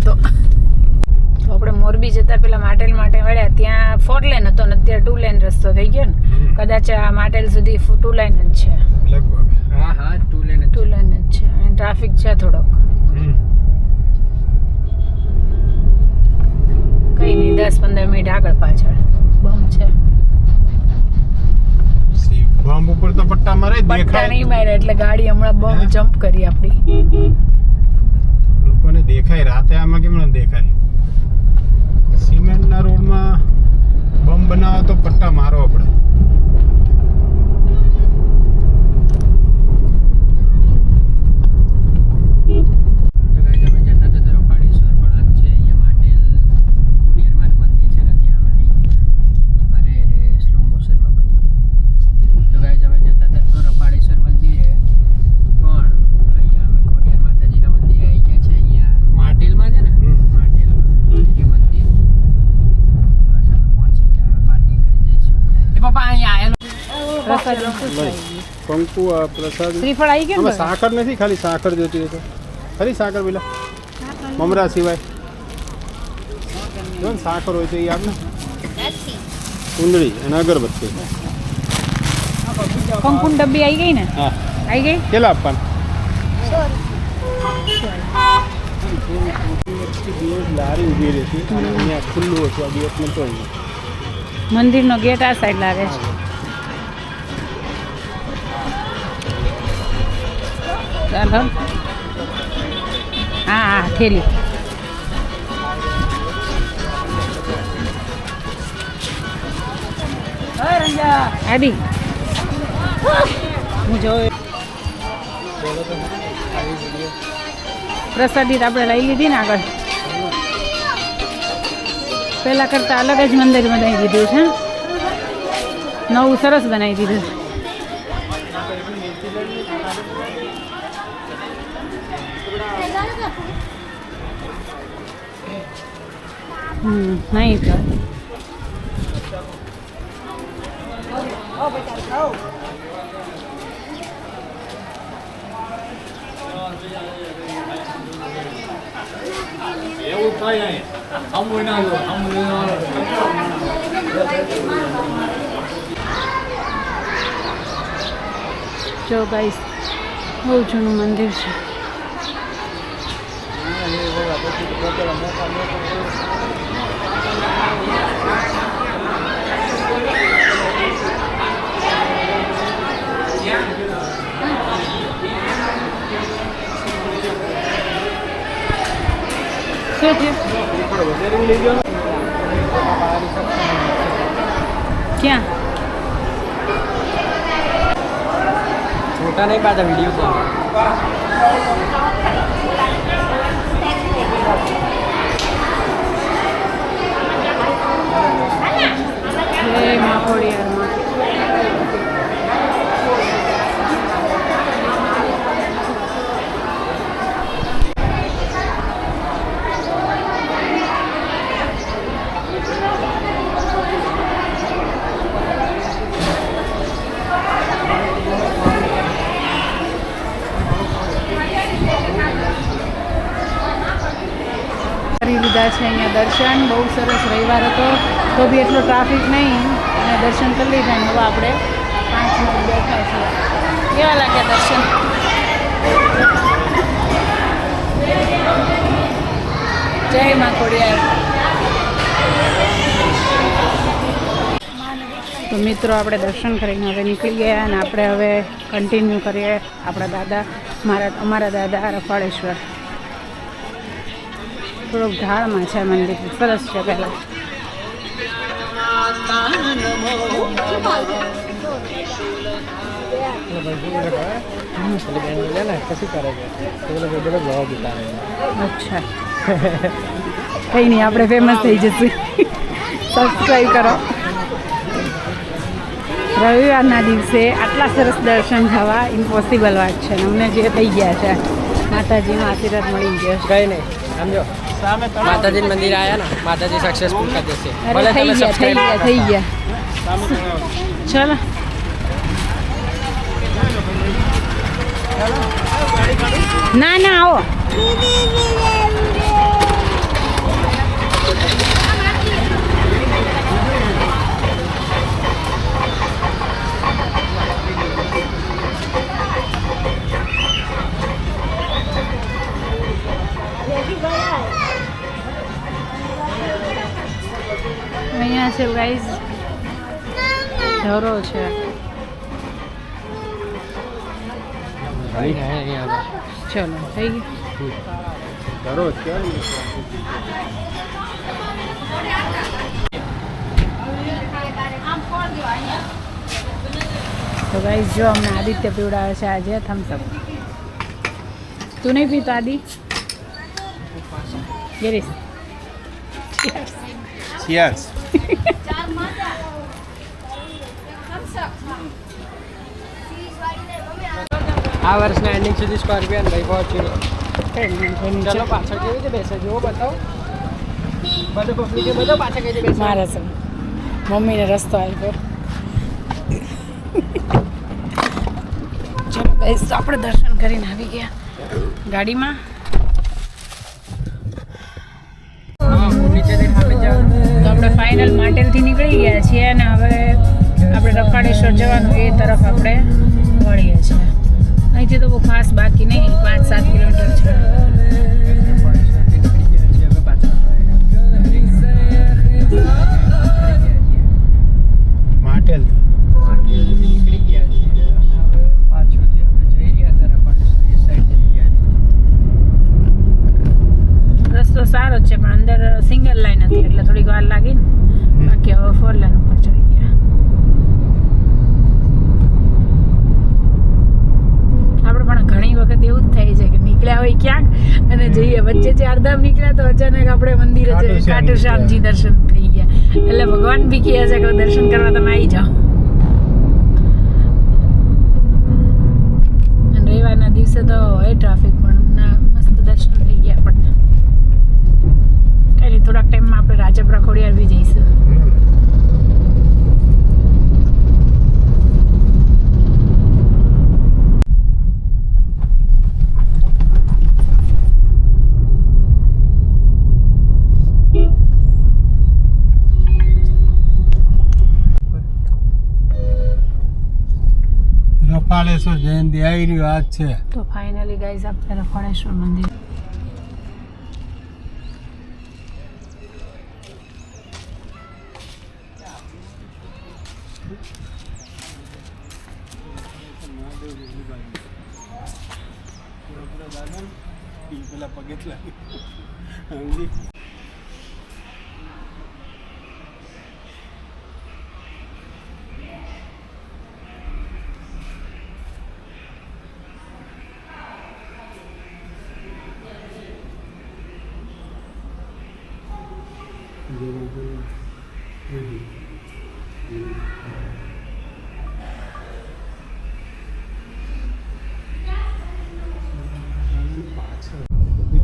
તો આપણે મોરબી જતા પેલા માટેલ માટે વળ્યા, ત્યાં 4 લેન હતો ને અત્યારે 2 લેન રસ્તો થઈ ગયો ને. કદાચ આ માટેલ સુધી 2 લેન જ છે લગભગ. હા 2 લેન જ છે અને ટ્રાફિક છે થોડોક. કઈ નહીં, 10-15 મિનિટ આગળ પાછળ બમ છે. બમ ઉપર તો પટ્ટા મારે પટ્ટા દેખાય નહીં માર્યા એટલે ગાડી હમણાં બમ જમ્પ કરી આપણી. લોકોને દેખાય, રાતે આમાં કેમ ન દેખાય? સિમેન્ટના રોડમાં બમ બનાવો તો પટ્ટા મારવા પડે. પપ્પા અહીંયા આયેલો પ્રસાદી શું લઈ. થાય? કંકુ આ પ્રસાદ શ્રીફળ આવી ગયું આમાં ને? સાકર નથી, ખાલી સાકર જોતી હોય તો ખરી સાકર પેલા મમરા સિવાય જો ને સાકર હોય તો એ આપને કુંદડી અને અગરબત્તી. કંકુની ડબ્બી આવી ગઈ ને? હા આવી ગઈ? કેટલા આપવાના? લારી ઊભી રહેતી અને અહીંયા ખુલ્લું હતું, આ દિવસ નતો અહીંયા. મંદિરનો ગેટ આ સાઈડ લાગે છે. ચાલો હા હા થેલી. આડી હું જોઉં પ્રસાદી તો આપણે લઈ લીધી ને આગળ. પહેલાં કરતાં અલગ જ મંદિર બનાવી દીધું છે. નવું સરસ બનાવી દીધું. નહીં તો જો ગાઈસ બહુ જૂનું મંદિર છે. શું થયું? ક્યાં? छोटा नहीं पाता वीडियो को એ માખોડિયારમાં કરી લીધા છે અહીંયા દર્શન. બહુ સરસ રવિવાર હતો તો બી એટલો ટ્રાફિક નહીં અને દર્શન કરી લીધા. ને હવે આપણે 5 મિનિટ બેઠા છીએ. કેવા લાગ્યા દર્શન? જય મા ખોડિયાર. તો મિત્રો આપણે દર્શન કરીને હવે નીકળી ગયા અને આપણે હવે કન્ટિન્યુ કરીએ આપણા અમારા દાદા રફાળેશ્વર. થોડોક ઢાળમાં છે મંદિર, સરસ છે. પહેલાં અચ્છા કંઈ નહીં, આપણે ફેમસ થઈ જશું. સબસ્ક્રાઈબ કરો. રવિવારના દિવસે આટલા સરસ દર્શન થવા ઇમ્પોસિબલ વાત છે. અમને જે થઈ ગયા છે, માતાજીનો આશીર્વાદ મળી ગયો છે. कहीं नहीं समझो माताजी मंदिर आया ना, माताजी सक्सेसफुल कर देते અરે થઈ ગયા થઈ ગયા. ચલો ના ના આવો. અહીંયા છે ગાઈઝ ઢોરો છે. ચલો થઈ ગયું. ઘરો જ ક્યાં તો ગાઈઝ જો અમને આદિત્ય પીવડાવે છે આજે થમ્સઅપ. તું નહીં પીતો આદિ? ગિરીશ Cheers. આ વર્ષના એન્ડિંગ સુધી સ્કોર્પિયન ભાઈ પહોંચ્યું. ચલો પાછળ કેવી રીતે બેસે જુઓ, બતાવો. બધું પબ્લિક બધો પાછળ કેવી રીતે બેસે. મારે છે મમ્મીને રસ્તો આપ્યો. ચલો ગાઈસ, તો આપણે દર્શન કરીને આવી ગયા ગાડીમાં. નીચેથી સામે જવાનું. તો આપણે ફાઇનલ માટેલથી નીકળી ગયા છીએ અને હવે આપણે રફાળેશ્વર જવાનું એ તરફ આપણે વળીએ છીએ. અહીંથી તો બહુ ખાસ બાકી નહીં, 5-7 કિલોમીટર છે. માટેલથી નીકળી ગયા છીએ અને હવે પાછું જે આપણે જઈ રહ્યા હતા રફાળેશ્વર એ સાઈડ જઈ ગયા છીએ. રસ્તો સારો જ છે પણ અંદર સિંગલ લાઈન હતી એટલે થોડીક વાર લાગી ને. બાકી હવે 4 લાઈન ઉપર ચડી ગયા. આપણે પણ ઘણી વખત એવું જ થાય છે કે નીકળ્યા હોય ક્યાંક અને જઈએ વચ્ચે ચારધામ નીકળ્યા તો અચાનક આપણે મંદિરે ખાટુ શ્યામજી દર્શન થઈ ગયા. એટલે ભગવાન બી કહે છે કે દર્શન કરવા તમે આવી જાઓ. અને રવિવારના દિવસે તો હોય ટ્રાફિક પણ ના મસ્ત દર્શન થઈ ગયા આપણને. કઈ નહીં, થોડાક ટાઈમમાં આપણે રાજપરા ખોડિયાર બી જઈશું. રફાળેશ્વર જયંતિ આવી રહ્યું આજ છે. તો ફાઇનલી ગાઈઝ આપણે રફાળેશ્વર મંદિર પેલા પગેટલા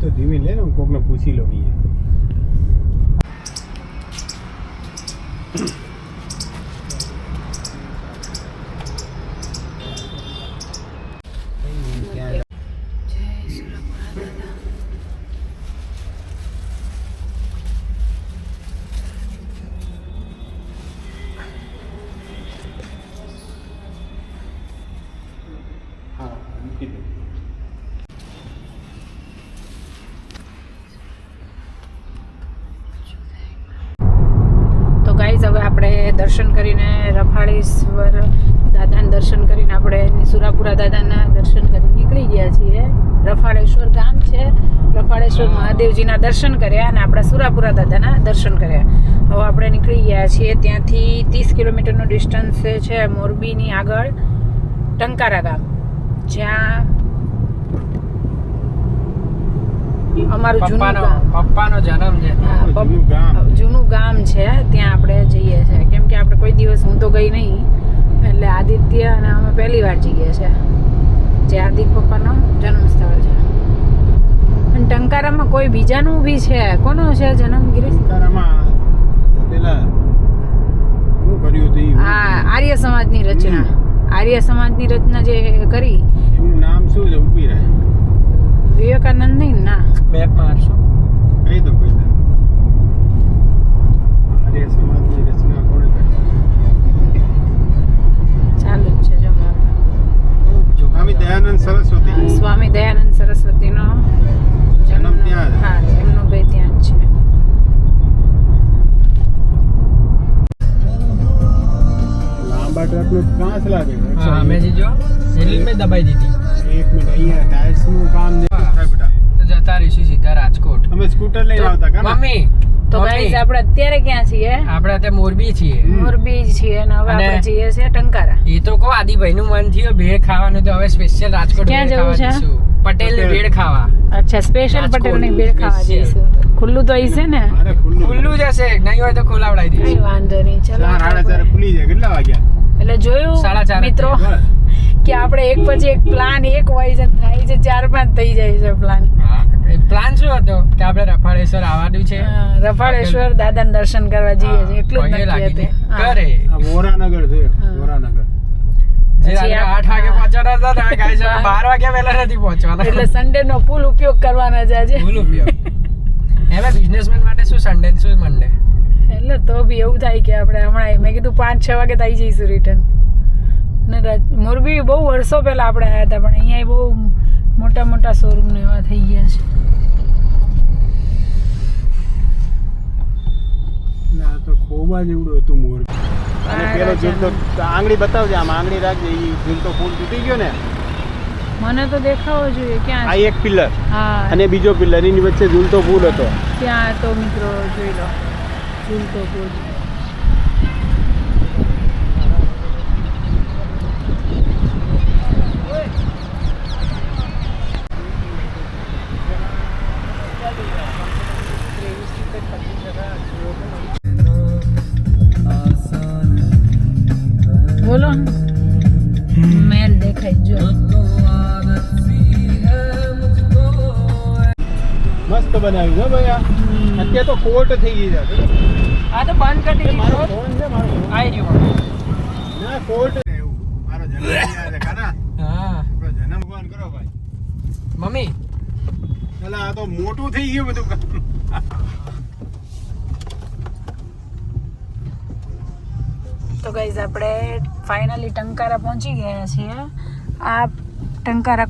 તો ધીમે લે ને, કોકને પૂછી લો અહીંયા. હા, મૂકી દો. તો ગાઈઝ હવે આપણે દર્શન કરીને રફાળેશ્વર દાદાના દર્શન કરીને આપણે સુરાપુરા દાદાના દર્શન કરી નીકળી ગયા છીએ. રફાળેશ્વર ગામ છે. રફાળેશ્વર મહાદેવજીના દર્શન કર્યા અને આપણા સુરાપુરા દાદાના દર્શન કર્યા. હવે આપણે નીકળી ગયા છીએ. ત્યાંથી 30 કિલોમીટરનું ડિસ્ટન્સ છે મોરબીની આગળ ટંકારા ગામ, જ્યાં અમારું જૂનું ગામ, પપ્પાનો જન્મ છે. હા, જૂનું ગામ. જૂનું ગામ છે. ત્યાં આપણે જઈએ છીએ કેમ કે આપણે કોઈ દિવસ, હું તો ગઈ નહીં, એટલે આદિત્ય અને અમે પહેલી વાર જઈએ છીએ. જે હાર્દિક પપ્પાનો જન્મ સ્થળ છે. અને ટંકારામાં કોઈ બીજાનું બી છે. કોનો છે જન્મ, ગિરીશ? ટંકારામાં પેલા શું કર્યું હતું ઈ? હા, આર્ય સમાજની રચના. આર્ય સમાજની રચના જે કરી, એનું નામ શું છે? ઊભી રહે. વિવેકાનંદ નહીં ના, મેપ મારશો. કહી દો કોઈ ના. આર્ય સમાજની રચના કોણે કરી? ચાલુ જ છે જો map. સ્વામી દયાનંદ સરસ્વતી. સ્વામી દયાનંદ સરસ્વતીનો જન્મ ત્યાં જ. હા, એમનો ભાઈ ત્યાં જ છે. લાંબા ટ્રકનું કાંચ લાગે. હા, મેં જીજો રીલ મેં દબાઈ દીધી. એક મિનિટ, અહીંયા ટાયર્સનું કામ જે થાય બેટા. તો જતા રહીશું સીધા રાજકોટ. તમે સ્કૂટર લઈને આવતા કા? મમ્મી તો ગાઈઝ આપણે અત્યારે ક્યાં છીએ? આપણે અત્યારે મોરબી છીએ. મોરબી છીએ અને હવે અને આપણે જઈએ છીએ ટંકારા. એ તો કહો આદિભાઈ નું મન થયું ભેળ ખાવાનું, તો હવે સ્પેશિયલ રાજકોટ ક્યાં ભેળ જવું ખાવા છે? જઈશું. પટેલની ભેળ ખાવા. અચ્છા, સ્પેશિયલ રાજકોટ, પટેલની ભેળ ખાવા special. જઈશું. ખુલ્લું તો હશે ને? અરે ખુલ્લું. ખુલ્લું જ હશે, નહીં હોય તો ખોલાવડાવી કઈ દઈશું. વાંધો નહીં, ચલો. 4:30 ખુલી જાય. કેટલા વાગ્યા? એટલે જોયું 4:30 મિત્રો બસ. કે આપણે એક પછી એક પ્લાન, એક વાઇઝન થાય છે, 4-5 થઈ જાય છે પ્લાન. પ્લાન શું હતો કે આપણે રફાળેશ્વર આવવાનું છે. રફાળેશ્વર દાદાના દર્શન કરવા જઈએ છીએ, એટલું જ પગે નક્કી લાગીને હતું. હા. કરે. આ મોરાનગર છે. હા. મોરાનગર. પહોંચવાના હતા ને ગાઈસ 12 વાગ્યા પહેલા નથી પહોંચવાના એટલે સન્ડે નો ફૂલ ઉપયોગ કરવાનો છે આજે. ફૂલ ઉપયોગ એમાં બિઝનેસમેન માટે શું સન્ડે શું મંડે એટલે તો બી એવું થાય કે આપણે હમણાં મેં કીધું 5-6 વાગે તો આવી જઈશું રિટર્ન. ને મોરબી બહુ વર્ષો પહેલા આપણે આવ્યા હતા પણ અહીંયા બહુ મોટા મોટા શોરૂમ ને એવા થઈ ગયા છે. ના તો ખોબા જેવડું હતું મોર. અને પેલો ઝૂલતો આંગળી બતાવજે, આમ આંગળી રાખજે. એ ઝૂલતો પુલ તૂટી ગયો ને, મને તો દેખાવો જોઈએ ક્યાં આ છે? એક પિલ્લર હા અને બીજો પિલ્લર, એની વચ્ચે ઝૂલતો પુલ હતો. ત્યાં તો મિત્રો જોઈ લો ઝૂલતો પુલ. બોલો મેલ દેખાય જો. મસ્ત બનાવ્યું છે ભાઈ. આ અત્યારે તો કોર્ટ થઈ ગઈ છે. આ તો બંધ કરી દીધી મારો ફોન છે, મારો ફોન. આઈ રહ્યો ના કોર્ટ એવું મારો જન્મ યાદ છે કાના. હા આપણો જન્મ ભગવાન કરો ભાઈ. મમ્મી પેલા આ તો મોટું થઈ ગયું બધું કામ. તો ગાઈઝ આપણે ફાઇનલી ટંકારા પહોંચી ગયા છીએ. આ ટંકારા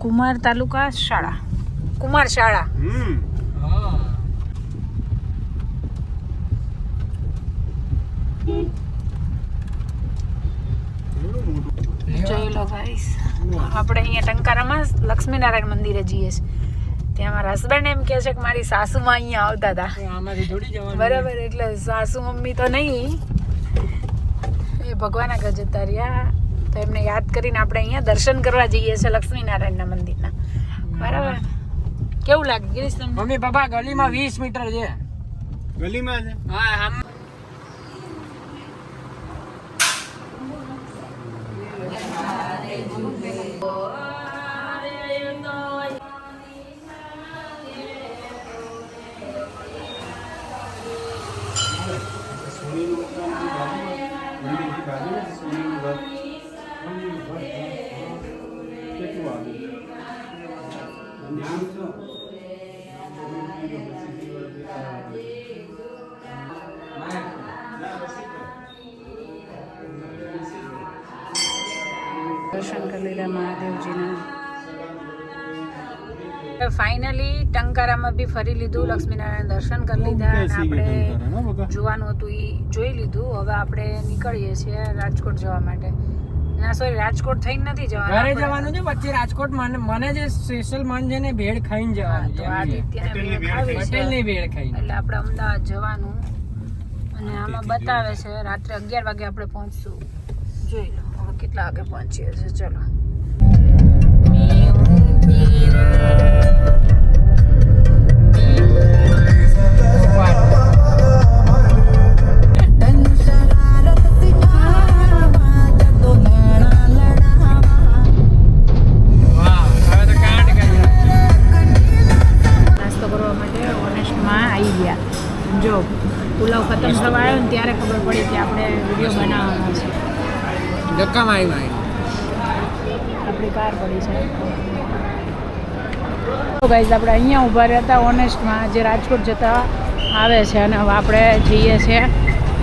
કુમાર તાલુકા શાળા કુમાર શાળા. હા એવડું મોટું. જોઈ લો ગાઈઝ આપણે અહીંયા ટંકારામાં લક્ષ્મીનારાયણ મંદિરે જઈએ છીએ. ત્યાં મારા હસબન્ડ એમ કહે છે કે મારી સાસુમાં અહીંયા આવતા હતા. આમાંથી થોડી જવાનું બરાબર, એટલે સાસુ મમ્મી તો નહીં, એ ભગવાન આગળ જતા રહ્યા તો એમને યાદ કરીને આપણે અહીંયા દર્શન કરવા જઈએ છીએ લક્ષ્મીનારાયણના મંદિરના. બરાબર, કેવું લાગે ગિરીશ તમને? મમ્મી પપ્પા ગલીમાં 20 મીટર છે. ગલીમાં છે. હા આમ દર્શન કરી લીધા મહાદેવજીના. ફાઇનલી ટંકારામાં બી ફરી લીધું, લક્ષ્મીનારાયણ દર્શન કરી લીધા અને આપણે જોવાનું હતું એ જોઈ લીધું. હવે આપણે નીકળીએ છીએ રાજકોટ જવા માટે. ના સોરી, રાજકોટ થઈને નથી જવાનું, ઘરે જવાનું છે. વચ્ચે રાજકોટ મને જે સ્પેશિયલ મન છે ને ભેળ ખાઈને જવાનું તો છે. આદિત્યને ભેળ ખાવી છે પટેલની ભેળ ખાઈને. એટલે આપણે અમદાવાદ જવાનું અને આમાં બતાવે છે રાત્રે 11 વાગે આપણે પહોંચશું. જોઈ લો હવે કેટલા વાગે પહોંચીએ છીએ. ચલો નાસ્તો કરવા માટે ઓનેસ્ટમાં આવી ગયા. જો પુલાવ ખતમ થવા આવ્યો ને ત્યારે ખબર પડી કે આપણે વિડીયો બનાવવાનો છે. ધક્કામાં આવી આપણી કાર પડી છે. તો ગાઈઝ આપણે અહીંયા ઊભા રહ્યા હતા ઓનેસ્ટમાં, જે રાજકોટ જતા આવે છે અને હવે આપણે જઈએ છીએ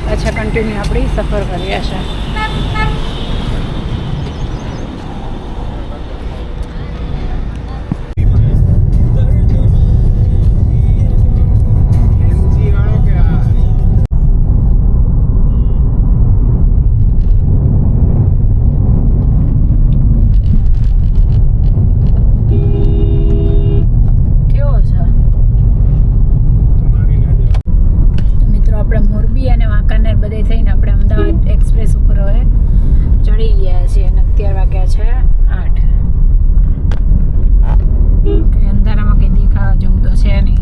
પાછા કન્ટિન્યુ આપણી સફર કરીએ છીએ. MC વાળો કે આ કેવો છે? તમારી ના જાવ. તો મિત્રો આપણે મોરબી અને વાંકાનેર બધે થઈને આપણે અમદાવાદ એક્સપ્રેસ ઉપર હવે ચડી ગયા છીએ અને અત્યારે વાગ્યા છે 8. અંધારામાં કંઈ દેખાવા જેવું તો છે નહીં.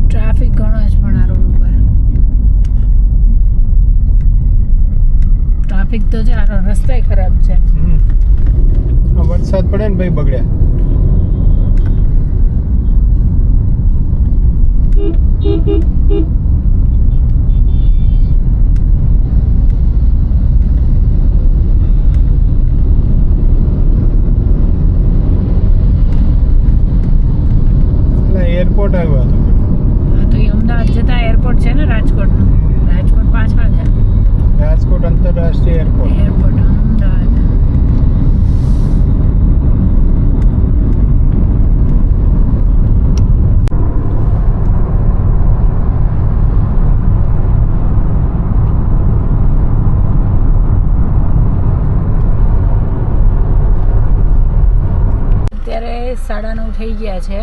ટ્રાફિક ઘણો જ પણ આ રોડ ઉપર ટ્રાફિક તો છે, આ રસ્તા ખરાબ છે. આ વરસાદ પડે ને ભાઈ બગડ્યા. 9:30 થઈ ગયા છે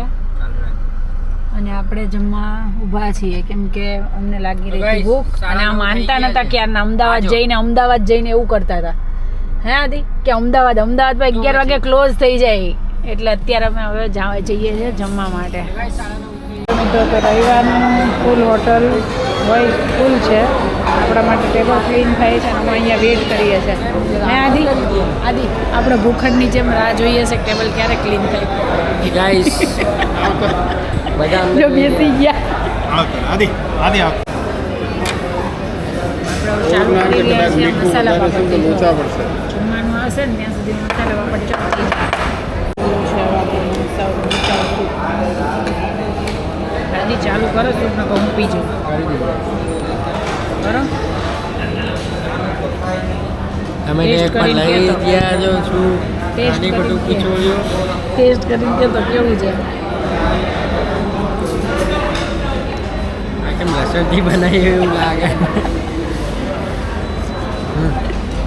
અને આપણે જમવા ઊભા છીએ કેમ કે અમને લાગી રહી હતી ભૂખ અને આ માનતા નતા કે યાર અમદાવાદ જઈને એવું કરતા હતા હે આદિ કે અમદાવાદ પર 11 વાગે ક્લોઝ થઈ જાય એટલે અત્યારે અમે હવે જઈએ છીએ જમવા માટે. તો રવિવારનું ફૂલ હોટલ હોય ફૂલ છે આપણા માટે ટેબલ ક્લીન થાય છે અને અમે અહીંયા વેઇટ કરીએ છીએ હે આદિ આપણે ભૂખડની જેમ રાહ જોઈએ છે ટેબલ ક્યારે ક્લીન થાય. ગાઈસ બધા જો બેસી ગયા આદિ આપણે ચાલુ કરી રહ્યા છીએ મસાલા પાપડ જમવાનું આવશે ને ત્યાં સુધી મસાલા પાપડ ચાલુ દાદી ચાલુ કરો સૂપ ને હું પી જાઉં કરો અમે ટેસ્ટ કરીને લઈ કહેતો. ગયા જો શું ટેસ્ટ આની બધું કરીને પૂછ્યું ટેસ્ટ કરીને કે તો કેવું છે આ કેમ લસણથી બનાવી એવું લાગે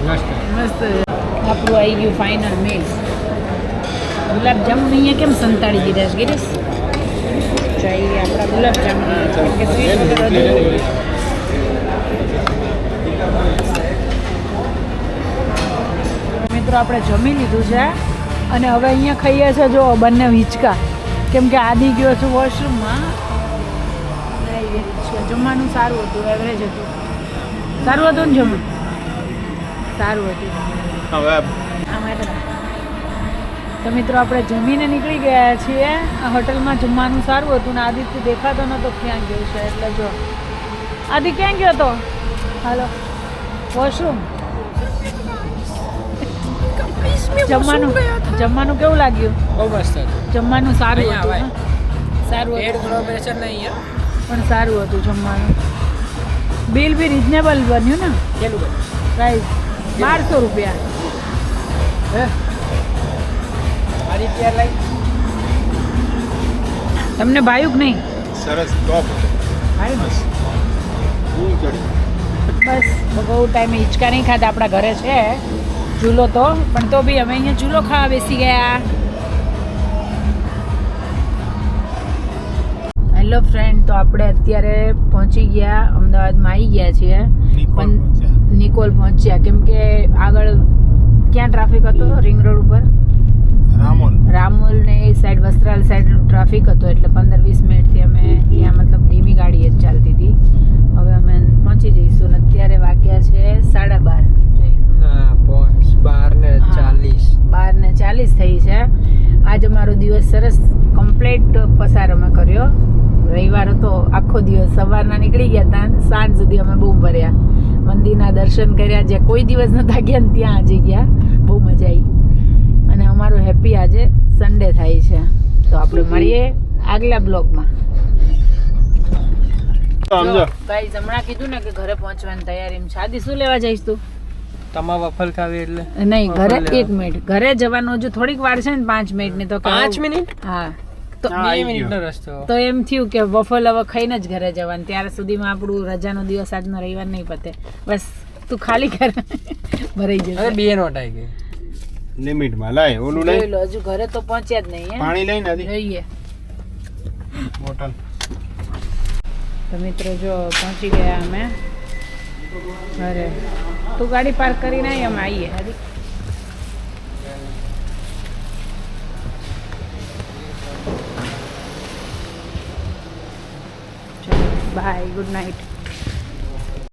મસ્ત મસ્ત આપણું આવી ગયું ફાઇનલ મેલ ગુલાબજામુન અહીંયા કેમ સંતાડી દીધા છે ગિરીશ ચાઈ આપણા ગુલાબજામુન કે સ્વીટ વગર અધૂરું. મિત્રો આપણે જમી લીધું છે અને હવે અહીંયા ખાઈએ છીએ જો બંને હિંચકા કેમ કે આદિ ગયો છું વોશરૂમમાં જમવાનું સારું હતું એવરેજ હતું સારું હતું ને જમવાનું સારું હતું તો મિત્રો આપણે જમીને નીકળી ગયા છીએ આ હોટલમાં જમવાનું સારું હતું ને આદિત્ય દેખાતો નહોતો ક્યાં ગયો છે એટલે જો આદિ ક્યાં ગયો હતો હાલો વોશરૂમ જમવાનું કેવું લાગ્યું બહુ મસ્ત હતું જમવાનું સારું હતું અહીંયા ને? સારું પેટ હતું થોડો પ્રેશર નહીં પણ સારું હતું જમવાનું બિલ બી રિઝનેબલ બન્યું ને કેટલું પ્રાઇસ 1200 રૂપિયા હે આદિત્ય લાઈક તમને ભાવ્યું કે નહીં સરસ ટોપ ભાવ્યું બસ બહુ ટાઈમે હિંચકા નહીં ખાતા આપણા ઘરે છે ચૂલો તો પણ તો બી અમે અહીંયા ચૂલો ખાવા બેસી ગયા. હેલો ફ્રેન્ડ, તો આપણે અત્યારે પહોંચી ગયા અમદાવાદમાં આવી ગયા છીએ નિકોલ પહોંચ્યા કેમ કે આગળ ક્યાં ટ્રાફિક હતો રિંગ રોડ ઉપર રામોલ ને એ સાઈડ વસ્ત્રાલ સાઈડ ટ્રાફિક હતો એટલે 15-20 મિનિટથી અમે ત્યાં મતલબ ધીમી ગાડી જ ચાલતી હતી. હવે અમે પહોંચી જઈશું ને અત્યારે વાગ્યા છે 12:30 ના 12:40 થઈ છે. આજ અમારો દિવસ સરસ કમ્પ્લીટ પસાર અમે કર્યો. રવિવાર હતો, આખો દિવસ સવારના નીકળી ગયા હતા સાંજ સુધી અમે બહુ ભર્યા, મંદિરના દર્શન કર્યા, જે કોઈ દિવસ નતા ગયા ને ત્યાં આજે ગયા, બહુ મજા આવી. અને અમારું હેપી આજે સન્ડે થાય છે. તો આપણે મળીએ આગલા બ્લોગમાં. ગાઈસ હમણાં કીધું ને કે ઘરે પહોંચવાની તૈયારીમાં છે. આદિ શું લેવા જઈશ તું? તમા વફલ ખાવી એટલે નહીં, ઘરે 1 મિનિટ, ઘરે જવાનું હજુ થોડીક વાર છે ને 5 મિનિટની. તો 5 મિનિટ? હા, તો 2 મિનિટનો રસ્તો. તો એમ થયું કે વફલ હવે ખાઈને જ ઘરે જવાનું. ત્યાર સુધીમાં આપણું રજાનો દિવસ આજનો રવિવાર નહીં પતે. બસ તું ખાલી કર, ભરાઈ જશે. અરે 2 નોટ આવી ગઈ લિમિટમાં. લાય ઓલું લઈ જોઈ લો, હજુ ઘરે તો પહોંચ્યા જ નહીં. પાણી લઈને જોઈએ બોટલ. તો મિત્રો જો પહોંચી ગયા અમે ઘરે. તું ગાડી પાર્ક કરીને આવી, અમે આવીએ. ચલો બાય, ગુડ નાઇટ.